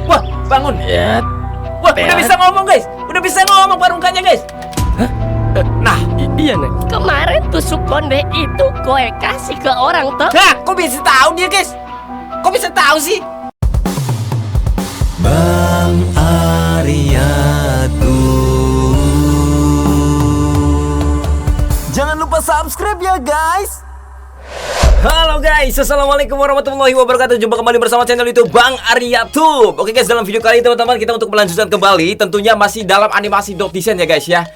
Wah, bangun. Wah, udah bisa ngomong guys. Udah bisa ngomong barungkannya guys. Nah, Iya nek. Kemarin tusuk konde itu gue kasih ke orang toh. nah, kok bisa tahu dia guys? Kok bisa tahu sih? Bang Aryatu. Jangan lupa subscribe ya guys. Halo guys, assalamualaikum warahmatullahi wabarakatuh. Jumpa kembali bersama channel YouTube Bang Aryatu. Oke guys, dalam video kali ini teman-teman kita untuk melanjutkan kembali. Tentunya masih dalam animasi dot design ya guys ya.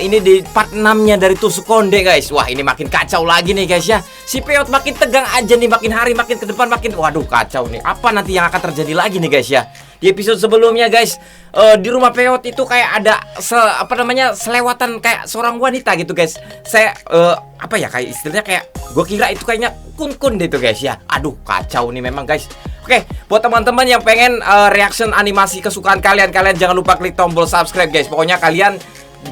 Ini di part 6-nya dari tusuk konde guys. Wah, ini makin kacau lagi nih guys ya. Si Peot makin tegang aja nih, makin hari makin ke depan makin waduh kacau nih. Apa nanti yang akan terjadi lagi nih guys ya? Di episode sebelumnya guys, di rumah Peot itu kayak ada selewatan kayak seorang wanita gitu guys. Saya apa ya, kayak istilahnya kayak gue kira itu kayaknya kun-kun deh tuh guys ya. Aduh kacau nih memang guys. Oke, buat teman-teman yang pengen reaction animasi kesukaan kalian jangan lupa klik tombol subscribe guys. Pokoknya kalian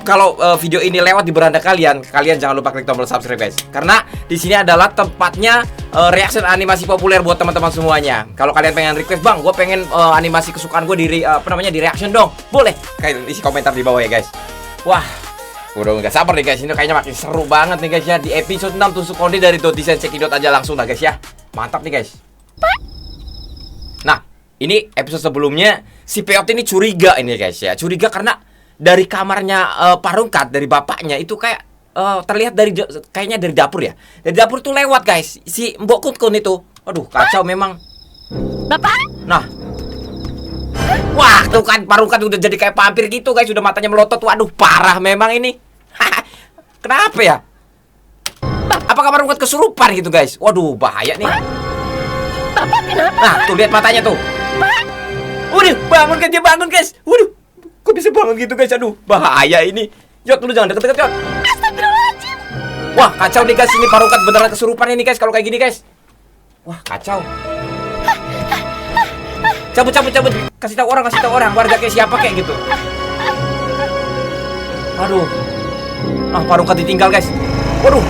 kalau video ini lewat di beranda kalian jangan lupa klik tombol subscribe guys. Karena di sini adalah tempatnya reaction animasi populer buat teman-teman semuanya. Kalau kalian pengen request, "Bang, gue pengen animasi kesukaan gue di di reaction dong." Boleh, kalian isi komentar di bawah ya guys. Wah, udah nggak sabar nih guys, ini kayaknya makin seru banget nih guys ya. Di episode 6 tusuk konde dari dot design, cekidot aja langsung dah guys ya. Mantap nih guys. Nah, ini episode sebelumnya si Peot ini curiga ini guys ya. Curiga karena dari kamarnya Parungkat, dari bapaknya itu kayak terlihat kayaknya dari dapur ya. Dari dapur tuh lewat guys si Mbok Kun itu. Aduh, kacau memang. Bapak? Nah. Wah, tuh kan Parungkat udah jadi kayak vampir gitu guys, udah matanya melotot. Waduh, parah memang ini. Kenapa ya? Apakah Parungkat kesurupan gitu guys? Waduh, bahaya nih. Bapak kenapa? Nah, tuh lihat matanya tuh. Waduh, bangun kan dia bangun guys. Waduh, kok bisa bangun gitu guys? Aduh, bahaya ini. Yot, lu jangan deket-deket Yot. Astagfirullahaladzim. Wah, kacau nih guys, ini Parungkat beneran kesurupan ini guys kalau kayak gini guys. Wah, kacau. Cabut. Kasih tahu orang, warga kayak siapa kayak gitu. Aduh. Ah, Parungkat ditinggal guys. Waduh.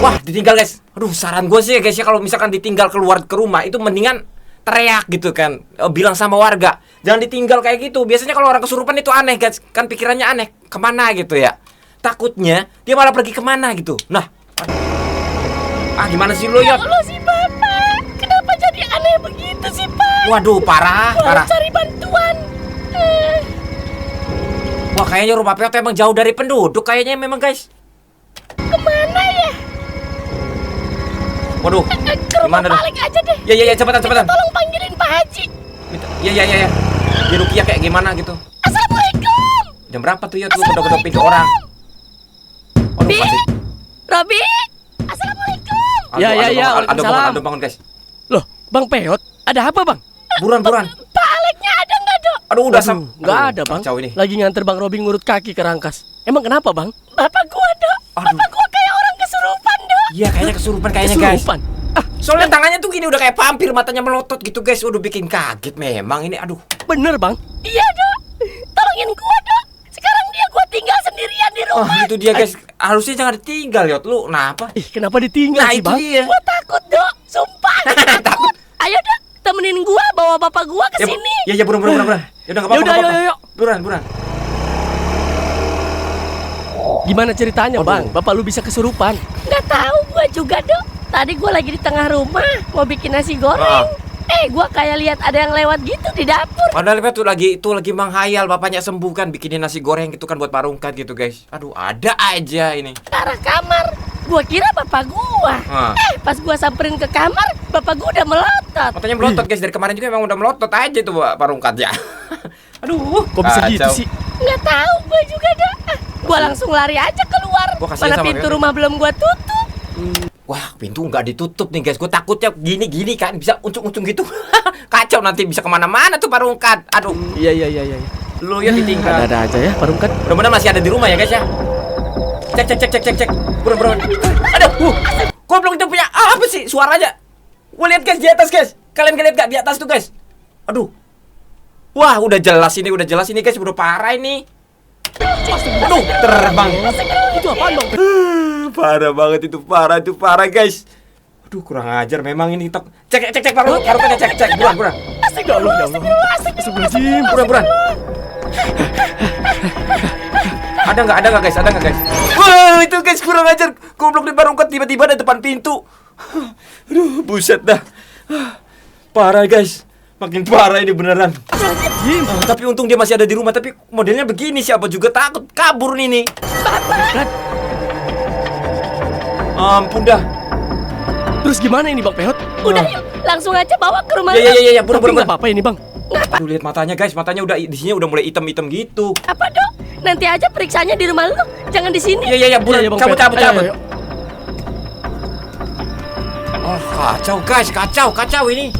Wah, ditinggal guys. Aduh, saran gue sih ya guys ya, kalau misalkan ditinggal keluar ke rumah itu mendingan teriak gitu kan, bilang sama warga, jangan ditinggal kayak gitu. Biasanya kalau orang kesurupan itu aneh guys, kan pikirannya aneh, kemana gitu ya. Takutnya dia malah pergi kemana gitu. Nah, gimana sih lo Ya Yot? Allah sih Bapak, kenapa jadi aneh begitu sih Pak? Waduh, parah. Harus cari bantuan. Wah, kayaknya rumah Peot emang jauh dari penduduk kayaknya memang guys. Kemana ya? Waduh, Ke rumah gimana dong? balik aja deh. Ya, cepetan. Tolong panggilin Pak Haji. Ya. Di Rukia kayak gimana gitu. Assalamualaikum. Jam berapa tuh Yot? Lu kedok-kedok pintu orang. Waduh, Bi, masih. Robi, assalamualaikum. Aduh, Waalaikumsalam. bangun guys. Loh, Bang Peot, ada apa Bang? Buruan. Pak Aleknya ada nggak dok? Aduh, udah Nggak ada Bang. Kacau ini. Lagi nganter Bang Robi ngurut kaki ke Rangkas. Emang kenapa Bang? Bapak gua dok. Aduh. Bapak gua kayak orang kesurupan dok. Iya, kayaknya kesurupan kayaknya guys. Kesurupan. Soalnya tangannya tuh gini udah kayak vampir, matanya melotot gitu guys. Udah bikin kaget memang ini. Aduh. Bener Bang. Iya dok. Tolongin gua dok. Sekarang gua tinggal sendirian di rumah. Wah, itu dia guys. Harusnya jangan ditinggal Yot. Lu kenapa? Ih, kenapa ditinggal Nah, sih itu Bang? dia. Gua takut dok. Sumpah. Gua takut. Ayo dok, temenin gua bawa bapak gua ke sini. Ya, buruan. Ya udah enggak apa-apa. Yaudah, nggak apa-apa. yuk. Buruan. Gimana ceritanya Aduh. Bang? Bapak lu bisa kesurupan. Nggak tahu gua juga dok. Tadi gua lagi di tengah rumah mau bikin nasi goreng. Gua kayak lihat ada yang lewat gitu di dapur. Padahal tuh lagi menghayal bapaknya sembuh kan, bikinin nasi goreng gitu kan buat Parungkat gitu guys. Aduh, ada aja ini. Ke arah kamar. Gua kira bapak gua. Pas gua samperin ke kamar, bapak gua udah melotot. Matanya melotot guys, dari kemarin juga emang udah melotot aja tuh Parungkat ya. Aduh, Kok bisa gitu kacau. sih? Nggak tahu gua juga dah. Gua langsung lari aja keluar. Gua kasihan Mana sama pintu Peot. rumah belum gua tutup. Wah, pintu nggak ditutup nih guys. Gue takutnya gini kan, bisa uncung-uncung gitu. Kacau, nanti bisa kemana-mana tuh Parungkat. Aduh, Iya. lu ya ditinggal. Ada aja ya Parungkat. Mudah-mudahan masih ada di rumah ya guys ya. Cek. Buruan. Aduh, goblok itu punya apa sih suaranya? Gue lihat guys di atas guys. Kalian lihat gak di atas tuh guys? Aduh. Wah, udah jelas ini guys, udah parah ini. Aduh, terbang. Itu apaan Bang? Parah banget itu, parah guys. Aduh, kurang ajar memang ini. Cek Parungkat, cek buruan. Ya Allah, ya Allah. Astagfirullahaladzim. Buruan. Ada nggak guys? Wah, itu guys kurang ajar. Goblok di barungkat tiba-tiba di depan pintu. Aduh, buset dah. Parah guys. Makin parah ini beneran. Tapi untung dia masih ada di rumah. Tapi modelnya begini, siapa juga takut kabur nih. Ampun dah. Terus gimana ini Bang Peot? Udah yuk, langsung aja bawa ke rumah lu. Ya, Tapi buruan. nggak apa-apa ini Bang. Aduh, lihat matanya guys. Matanya udah di sini udah mulai hitam-hitam gitu. Apa dok? Nanti aja periksanya di rumah lu, jangan di sini. Iya, buruan. Iya, Bang Cabut. Peot. Ayo. Oh, kacau guys, kacau ini.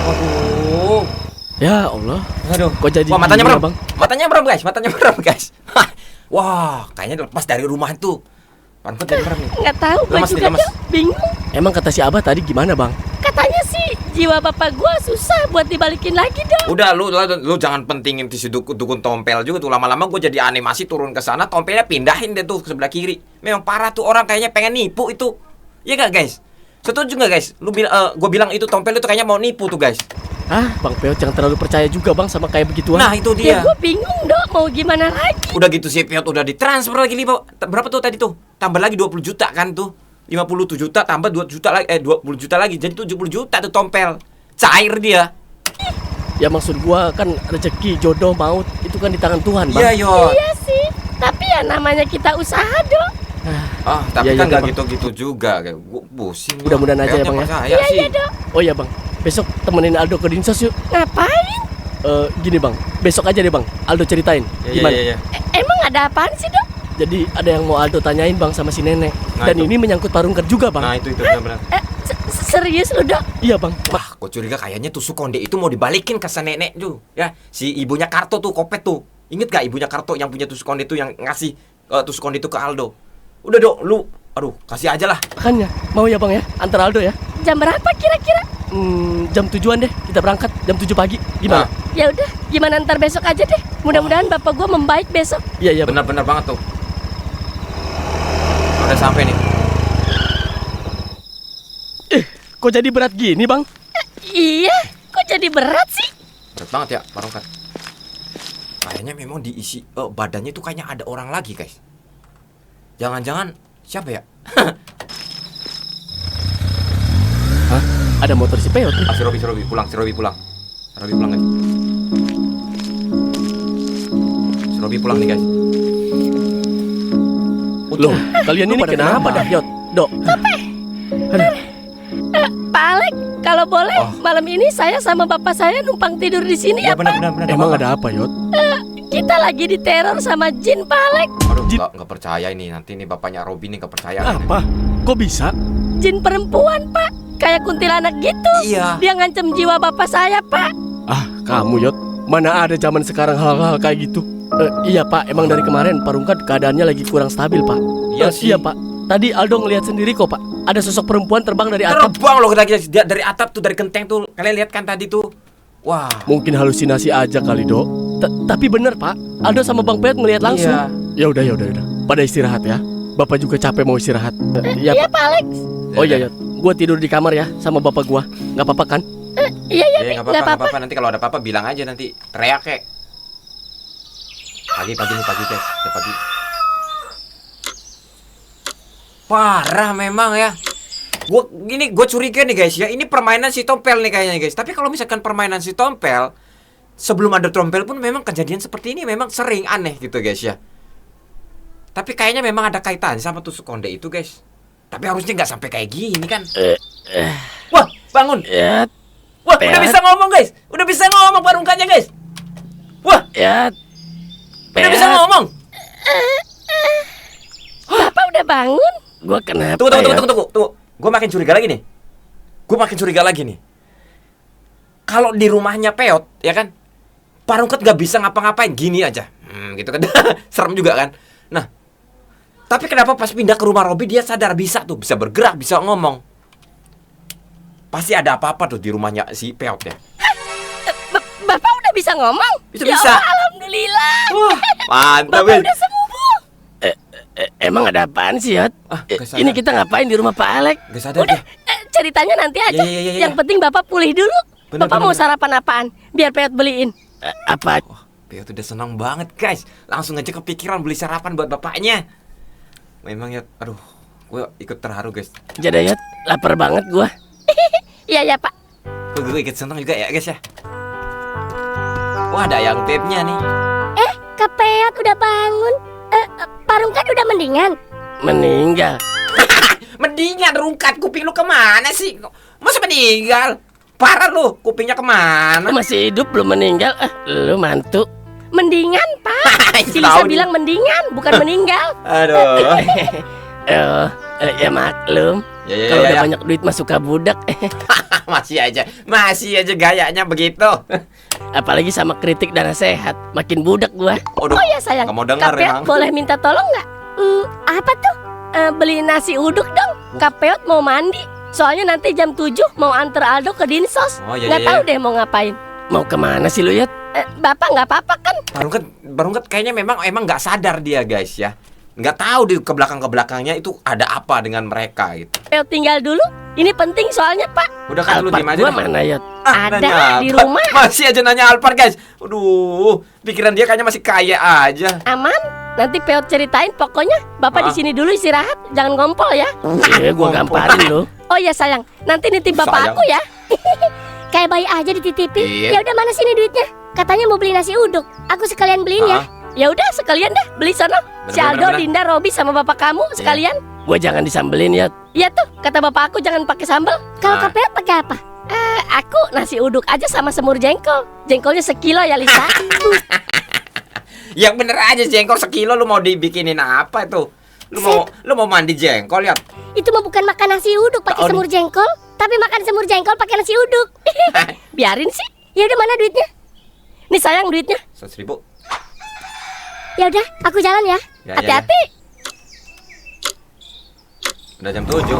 Waduh. Ya Allah. Aduh. Kok jadi Wah, matanya gini, merem. Bang? Matanya merem guys. Hah. Wah, kayaknya lepas dari rumah tuh. Pantat jadi merem nih. Nggak tahu, gue Lemas nih, juga lemas. dok, bingung. Emang kata si Abah tadi gimana Bang? Katanya sih jiwa bapak gua susah buat dibalikin lagi dok. Udah lu jangan pentingin si dukun tompel juga tuh. Lama-lama gue jadi animasi turun ke sana, tompelnya pindahin deh tuh ke sebelah kiri. Memang parah tuh orang kayaknya pengen nipu itu. Iya nggak guys? Setuju nggak guys? Gue bilang itu tompel itu kayaknya mau nipu tuh guys. Bang Peot jangan terlalu percaya juga Bang sama kayak begituan. Nah itu Ya dia. gue bingung dok, mau gimana lagi? Udah gitu si Piot udah ditransfer lagi berapa tuh tadi tuh? Tambah lagi 20 juta kan tuh. 50 juta tambah 2 juta lagi 20 juta lagi. Jadi 70 juta tuh tompel. Cair dia. Ya maksud gua kan rezeki, jodoh, maut itu kan di tangan Tuhan Bang. Iya, Yot. Iya sih, tapi ya namanya kita usaha dok. Tapi Iya, kan nggak Bang. gitu-gitu juga. Gue pusing. Mudah-mudahan aja ya, Bang, ya. Percaya sih. Iya dok. Oh iya Bang, besok temenin Aldo ke Dinsos yuk. Ngapain? Gini Bang, besok aja deh Bang, Aldo ceritain. Gimana? Iya. Emang ada apaan sih dok? Jadi ada yang mau Aldo tanyain Bang sama si nenek. Nah, Dan itu. ini menyangkut Parungker juga Bang. Nah itu benar-benar. Serius lu dok? Iya Bang. Wah, gue curiga kayaknya tusuk konde itu mau dibalikin ke si nenek tuh. Ya, si ibunya Karto tuh, Kopet tuh. Ingat gak ibunya Karto yang punya tusuk konde itu yang ngasih tusuk konde itu ke Aldo? Udah dok, lu, aduh, kasih aja lah. Makanya, mau ya Bang ya, antar Aldo ya. Jam berapa kira-kira? Jam 7-an deh, kita berangkat jam 7 pagi. Gimana? Ya udah, gimana ntar besok aja deh. Mudah-mudahan bapak gua membaik besok. Iya Bang. Benar-benar banget tuh. Udah sampai nih. Kok jadi berat gini Bang? Iya, kok jadi berat sih? Berat banget ya, Parungkat. Kayaknya memang diisi badannya itu kayaknya ada orang lagi, guys. Jangan-jangan siapa ya? Hah? Ada motor si Peot nih. Si Robi pulang. Si Robi pulang, guys. Si Robi pulang nih, guys. Loh, kalian ini kenapa dah, Yot? Dok. Pak Alek, kalau boleh Oh. malam ini saya sama bapak saya numpang tidur di sini ya, Pak. benar. Emang ada apa, Yot? Kita lagi diteror sama jin, Pak Alek. Aduh, Jin. nggak percaya ini. Nanti nih bapaknya Robi nih nggak percaya. Apa? Kok bisa? Jin perempuan, Pak. Kayak kuntilanak gitu. Iya. Dia ngancem jiwa bapak saya, Pak. Kamu, Yot. Mana ada zaman sekarang hal-hal kayak gitu? Iya, Pak. Emang dari kemarin Parungkat keadaannya lagi kurang stabil, Pak. Iya sih. Iya, Pak. Tadi Aldo ngelihat sendiri kok, Pak. Ada sosok perempuan terbang dari atap. Terbang loh kita dari atap tuh, dari genteng tuh. Kalian lihat kan tadi tuh. Wah. Mungkin halusinasi aja kali, Dok. Tapi bener, Pak. Aldo sama Bang Peot ngelihat langsung. Iya. Ya udah. Pada istirahat ya. Bapak juga capek mau istirahat. Iya, Iya, Pak. Pak Alex. Oh iya, Yot. Gua tidur di kamar ya sama bapak gua. Nggak apa-apa kan? Iya, Ya, nggak apa-apa. Nanti kalau ada apa-apa bilang aja nanti. Teriak kek. Pagi guys. Ya, pagi. Parah memang ya. Gue curiga nih guys ya. Ini permainan si Tompel nih kayaknya guys. Tapi kalau misalkan permainan si Tompel, sebelum ada Tompel pun memang kejadian seperti ini memang sering aneh gitu guys ya. Tapi kayaknya memang ada kaitan sama tusuk konde itu guys. Tapi harusnya nggak sampai kayak gini kan. Wah, bangun. Wah, udah bisa ngomong guys. Udah bisa ngomong Parungkatnya guys. Wah, udah bisa ngomong. Bapak udah bangun? Gua kenapa? Tunggu. Gue makin curiga lagi nih. Kalau di rumahnya Peot, ya kan, Parungkat nggak bisa ngapa-ngapain gini aja, gitu kan, serem juga kan. Nah, tapi kenapa pas pindah ke rumah Robi dia sadar bisa bergerak, bisa ngomong. Pasti ada apa-apa tuh di rumahnya si Peot ya. Bapak udah bisa ngomong? Bisa. Ya Allah, alhamdulillah. Wah, mantap Bapak ya. udah sembuh. Emang ada apaan sih, Yot? Gak sadar. Ini kita ngapain di rumah Pak Alek? Gak sadar Udah, dia. ceritanya nanti aja. Iya. Yang penting Bapak pulih dulu. Bener, Bapak bener, mau bener. sarapan apaan? Biar Peot beliin. Apa? Peot udah senang banget guys. Langsung aja kepikiran beli sarapan buat bapaknya. Memang ya, aduh, gue ikut terharu guys. Jadi ya, lapar banget gua. Iya Pak. Gue ikut senang juga ya guys ya. Wah, ada ayam Pepnya nih. Kak Peot udah bangun. Parungkat udah mendingan. Meninggal. Mendingan rungkat, kuping lu kemana sih? Masa meninggal? Parah lu, kupingnya kemana? Masih hidup belum meninggal. Lu mantu. Mendingan Pak. Si Tahu Lisa nih. bilang mendingan, bukan meninggal. Aduh. Ya maklum. Ya, Kalau udah banyak duit mah suka budak. Masih aja gayanya begitu. Apalagi sama kritik dan nasihat, makin budak gua. Waduh, Oh ya sayang, nggak mau denger Kak Peot emang. boleh minta tolong nggak? Apa tuh? Beli nasi uduk dong. Kak Peot mau mandi. Soalnya nanti jam 7 mau anter Aldo ke Dinsos. Oh, iya, Nggak iya, tahu iya. deh mau ngapain. Mau kemana sih lu, Yat? Bapak nggak apa-apa kan? Barungkat kayaknya memang nggak sadar dia guys ya. Nggak tahu di kebelakangnya itu ada apa dengan mereka gitu. Peot tinggal dulu. Ini penting soalnya Pak. Udah kan lu Alphard diem aja gua dah. mana, Yat? Ada nanya di Alphard. rumah. Masih aja nanya Alphard guys. Aduh, pikiran dia kayaknya masih kaya aja. Aman. Nanti Peot ceritain. Pokoknya Bapak di sini dulu istirahat. Jangan ngompol ya. Iya, gua gamparin lu. Oh ya sayang. Nanti nitip Bapak Sayang. aku ya. Kayak bayi aja dititipin. Iya. Ya udah mana sini duitnya? Katanya mau beli nasi uduk. Aku sekalian beliin ya. Ya udah sekalian dah beli sono. Si Bener, Aldo, bener. Dinda, Robi sama bapak kamu sekalian. Gua jangan disambelin, Yat. Iya tuh kata bapak aku jangan pakai sambal. Kalau Ah. Kak Peot pakai apa? Aku nasi uduk aja sama semur jengkol. Jengkolnya sekilo ya Lisa. Yang bener aja jengkol sekilo lu mau dibikinin apa itu? Lu mau mandi jengkol ya? Itu mah bukan makan nasi uduk pakai Oh, semur jengkol, tapi makan semur jengkol pakai nasi uduk. Biarin sih. Ya udah mana duitnya? Nih sayang duitnya. 100.000. Ya udah, aku jalan ya. Ya, Hati-hati. Udah jam 7.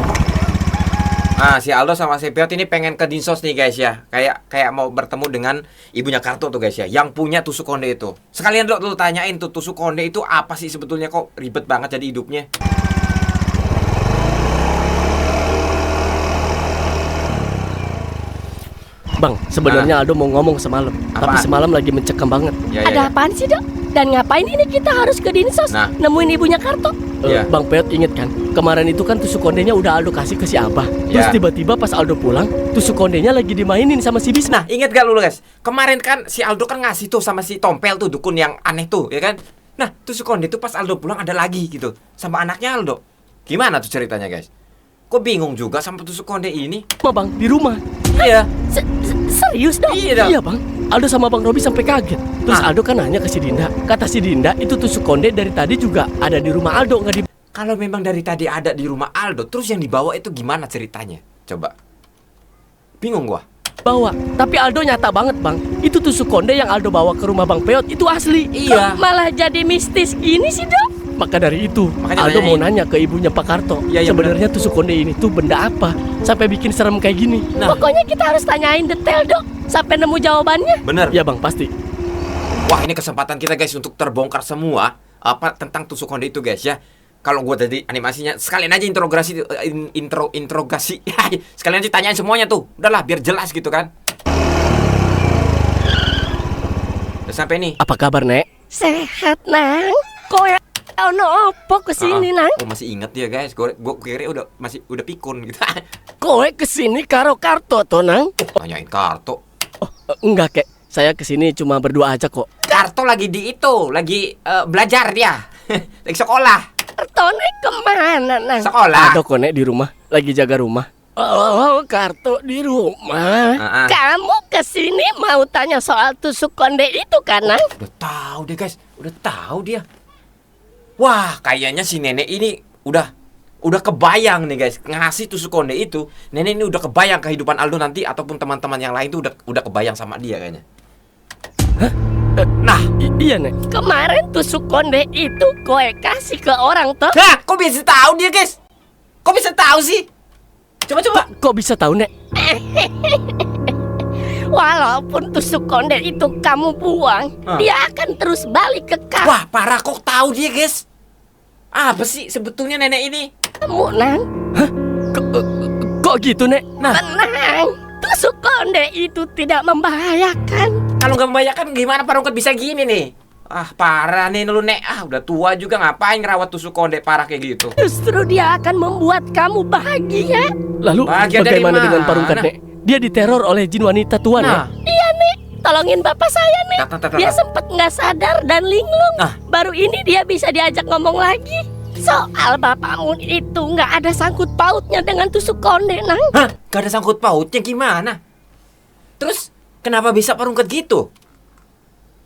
Ah, si Aldo sama si Peot ini pengen ke Dinsos nih guys ya. Kayak mau bertemu dengan ibunya Karto tuh guys ya, yang punya tusuk konde itu. Sekalian lu tanyain tuh tusuk konde itu apa sih sebetulnya, kok ribet banget jadi hidupnya. Bang, sebenarnya Aldo mau ngomong semalam, tapi Apaan? semalam lagi mencekam banget. Ya, Ada apaan sih dok? Dan ngapain ini kita harus ke Dinsos? Nah. Nemuin ibunya Karto. Iya. Bang Peot inget kan? Kemarin itu kan tusuk kondenya udah Aldo kasih ke si Abah. Terus Iya. tiba-tiba pas Aldo pulang, tusuk kondenya lagi dimainin sama si Bis. Nah, inget gak lu guys? Kemarin kan si Aldo kan ngasih tuh sama si Tompel tuh, dukun yang aneh tuh, ya kan? Nah, tusuk konde itu pas Aldo pulang ada lagi gitu, sama anaknya Aldo. Gimana tuh ceritanya guys? Kok bingung juga sama tusuk konde ini? Sama Bang, di rumah. Iya. Serius dok? Iya dong. Iya Bang, Aldo sama Bang Robi sampai kaget. Terus Ah. Aldo kan nanya ke si Dinda. Kata si Dinda itu tusuk konde dari tadi juga ada di rumah Aldo, nggak Kalau memang dari tadi ada di rumah Aldo, terus yang dibawa itu gimana ceritanya? Coba. Bingung gua. dibawa. Tapi Aldo nyata banget Bang. Itu tusuk konde yang Aldo bawa ke rumah Bang Peot itu asli. Kok malah jadi mistis gini sih dok? Maka dari itu Makanya Aldo mau tanyain. nanya ke ibunya Pak Karto. Iya, iya, Sebenarnya tusuk konde ini tuh benda apa? Sampai bikin serem kayak gini. Nah. Pokoknya kita harus tanyain detail dok. Sampai nemu jawabannya. Bener. Ya Bang, pasti. Wah, ini kesempatan kita guys untuk terbongkar semua apa tentang tusuk konde itu guys ya. Kalau gua tadi animasinya sekalian aja interogasi. Sekalian aja tanyain semuanya tuh. Udahlah biar jelas gitu kan. Udah sampai nih. Apa kabar, Nek? Sehat nang. Kowe ono opo kesini nang? Oh, masih inget ya guys. Gua kira udah pikun gitu. Kowe kesini karo Karto toh, Nang? Tanyain Karto. Enggak, Kek. Saya kesini cuma berdua aja kok. Karto lagi lagi belajar dia. Lagi sekolah. Kartone kemana nang? Sekolah. Ada kok, Nek, di rumah. Lagi jaga rumah. Oh, Karto di rumah. Ah. Kamu kesini mau tanya soal tusuk konde itu kan nang? Udah tahu deh guys, udah tahu dia. Wah, kayaknya si nenek ini udah kebayang nih guys, ngasih tusuk konde itu. Nenek ini udah kebayang kehidupan Aldo nanti ataupun teman-teman yang lain tuh udah kebayang sama dia kayaknya. Nah, Iya, Nek. Kemarin tusuk konde itu kowe kasih ke orang toh? nah, kok bisa tahu dia guys? Kok bisa tahu sih? Coba. Kok bisa tahu, Nek? Walaupun tusuk konde itu kamu buang, dia akan terus balik ke kamu Wah, parah kok tahu dia guys. Apa sih sebetulnya nenek ini? nang. Kok gitu, Nek? Tenang, tusuk konde itu tidak membahayakan. Kalau nggak membahayakan gimana Parungkat bisa gini nih? Ah parah nih lu Nek. Ah udah tua juga ngapain ngerawat tusuk konde parah kayak gitu. Justru dia akan membuat kamu bahagia. Lalu Bahagia dari bagaimana dengan mana? Parungkat, Nek? Dia diteror oleh jin wanita tua, Nek. Nah, Iya nih, tolongin bapak saya nih. Dia sempat nggak sadar dan linglung. Ah. Baru ini dia bisa diajak ngomong lagi. Soal bapakmu itu nggak ada sangkut pautnya dengan tusuk konde, Nang. hah? Gak ada sangkut pautnya gimana? Terus kenapa bisa Parungkat gitu?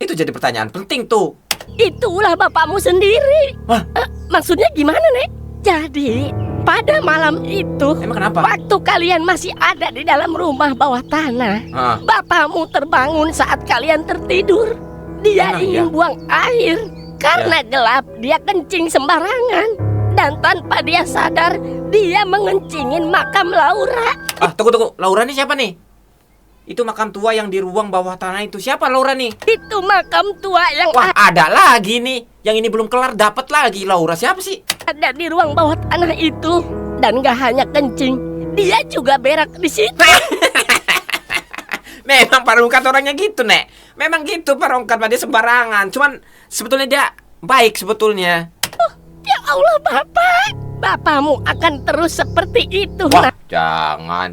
Itu jadi pertanyaan penting tuh. Itulah bapakmu sendiri. Hah? Maksudnya gimana, Nek? Jadi, pada malam itu, Emang kenapa? waktu kalian masih ada di dalam rumah bawah tanah, Ah. bapakmu terbangun saat kalian tertidur. Dia Emang ingin iya? buang air. Karena gelap, dia kencing sembarangan. Dan tanpa dia sadar, dia mengencingin makam Laura. Ah tunggu. Laura nih siapa nih? Itu makam tua yang di ruang bawah tanah itu. Siapa Laura nih? Itu makam tua yang Wah ada lagi nih. Yang ini belum kelar dapat lagi. Laura siapa sih? ada di ruang bawah tanah itu. Dan gak hanya kencing, dia juga berak di situ. Memang Parungkat orangnya gitu Nek. Memang gitu Parungkat dia sembarangan. Cuman sebetulnya dia baik sebetulnya. Ya Allah, Bapak. Bapakmu akan terus seperti itu. Wah Nah, jangan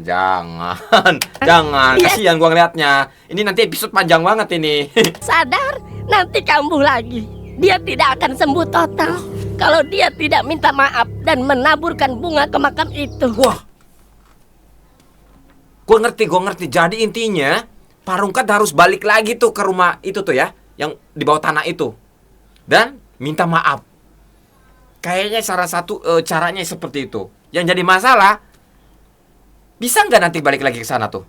Jangan Iya. kasihan gua ngeliatnya. Ini nanti episode panjang banget ini. sadar, nanti kambuh lagi. Dia tidak akan sembuh total kalau dia tidak minta maaf dan menaburkan bunga ke makam itu. Wah Gua ngerti. Jadi intinya Parungkat harus balik lagi tuh ke rumah itu tuh ya, yang di bawah tanah itu, dan minta maaf. Kayaknya salah satu caranya seperti itu. Yang jadi masalah, bisa nggak nanti balik lagi ke sana tuh?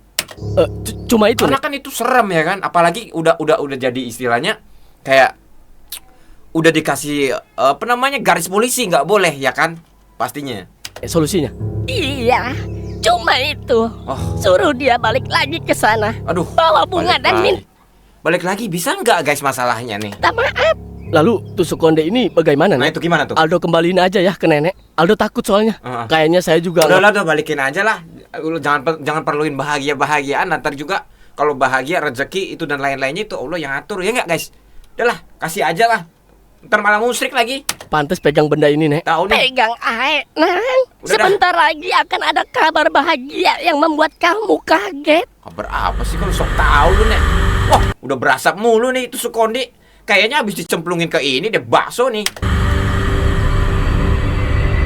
Cuma itu, Karena Nek. kan itu serem ya kan, apalagi udah jadi istilahnya kayak udah dikasih apa namanya garis polisi, nggak boleh ya kan, pastinya. Solusinya. Iya, cuma itu. Oh, Suruh dia balik lagi ke sana. aduh. Bawa bunga dan Balik lagi bisa nggak guys masalahnya nih? minta maaf. Lalu tusuk konde ini bagaimana, Nah Nek? itu gimana tuh? Aldo kembaliin aja ya ke nenek. Aldo takut soalnya. Heeh. Kayaknya saya juga. Udah balikin aja lah. Lu jangan perluin bahagiaan. Nanti juga kalau bahagia rezeki itu dan lain-lainnya itu Allah yang atur ya nggak guys? Udahlah kasih aja lah. Ntar malah musrik lagi. Pantes pegang benda ini, Nek. Tahu nih. Pegang air, Nang. Udah Sebentar lagi akan ada kabar bahagia yang membuat kamu kaget. Kabar apa sih kalau sok tahu lu nih? Wah udah berasap mulu nih tusuk konde. Kayaknya habis dicemplungin ke ini deh bakso nih.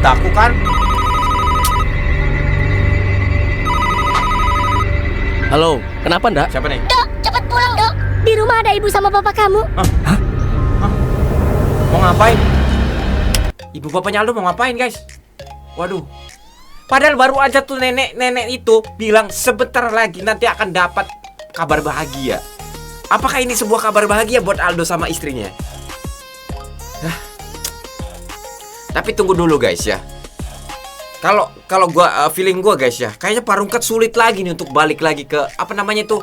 Takut kan? Halo, kenapa ndak? Siapa nih? Dok, cepat pulang, Dok. Di rumah ada ibu sama bapak kamu. Mau ngapain? Ibu bapaknya Aldo mau ngapain guys? Waduh. Padahal baru aja tuh nenek itu bilang sebentar lagi nanti akan dapat kabar bahagia. Apakah ini sebuah kabar bahagia buat Aldo sama istrinya? Hah. Tapi tunggu dulu guys ya. Kalau gua feeling gua guys ya, kayaknya Parungkat sulit lagi nih untuk balik lagi ke apa namanya itu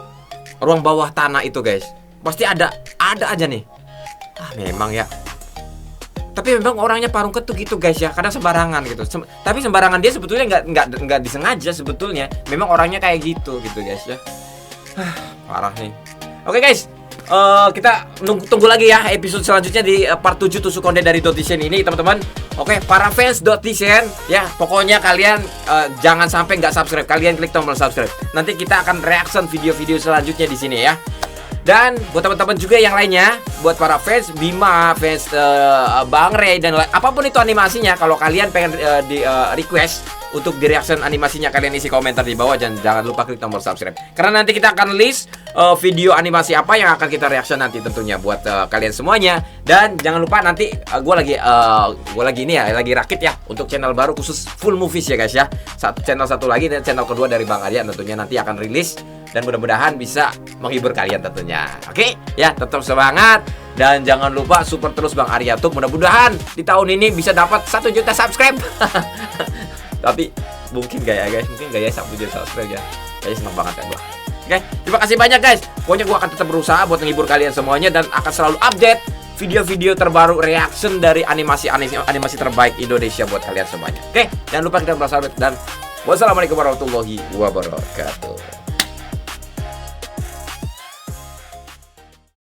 ruang bawah tanah itu guys. Pasti ada aja nih. Ah memang ya. Tapi memang orangnya Parungkat tuh gitu guys ya, kadang sembarangan gitu. Tapi sembarangan dia sebetulnya nggak disengaja sebetulnya. Memang orangnya kayak gitu guys ya. Parah nih. Oke guys, kita tunggu lagi ya episode selanjutnya di part 7 tusuk konde dari Dotisen ini teman-teman. Oke, para fans Dotisen ya, pokoknya kalian jangan sampai nggak subscribe. Kalian klik tombol subscribe. Nanti kita akan reaction video-video selanjutnya di sini ya. Dan buat teman-teman juga yang lainnya, buat para fans Bima, fans Bang Ray dan apapun itu animasinya, kalau kalian pengen di request untuk di reaction animasinya, kalian isi komentar di bawah dan jangan lupa klik tombol subscribe. Karena nanti kita akan list video animasi apa yang akan kita reaction nanti tentunya buat kalian semuanya. Dan jangan lupa nanti gue lagi ini ya, lagi rakit ya untuk channel baru khusus full movies ya guys ya. Channel satu lagi dan channel kedua dari Bang Arya tentunya nanti akan rilis. Dan mudah-mudahan bisa menghibur kalian tentunya. Oke, ya tetap semangat. Dan jangan lupa support terus Bang Arya Tube. Mudah-mudahan di tahun ini bisa dapat 1 juta subscribe. Tapi mungkin gak ya guys? Mungkin gak ya 1 juta subscribe ya? Kayaknya seneng banget ya gue. Oke, terima kasih banyak guys. Pokoknya gue akan tetap berusaha buat menghibur kalian semuanya. Dan akan selalu update video-video terbaru reaction dari animasi terbaik Indonesia buat kalian semuanya. Oke, jangan lupa kita bersahabat dan Wassalamualaikum warahmatullahi wabarakatuh.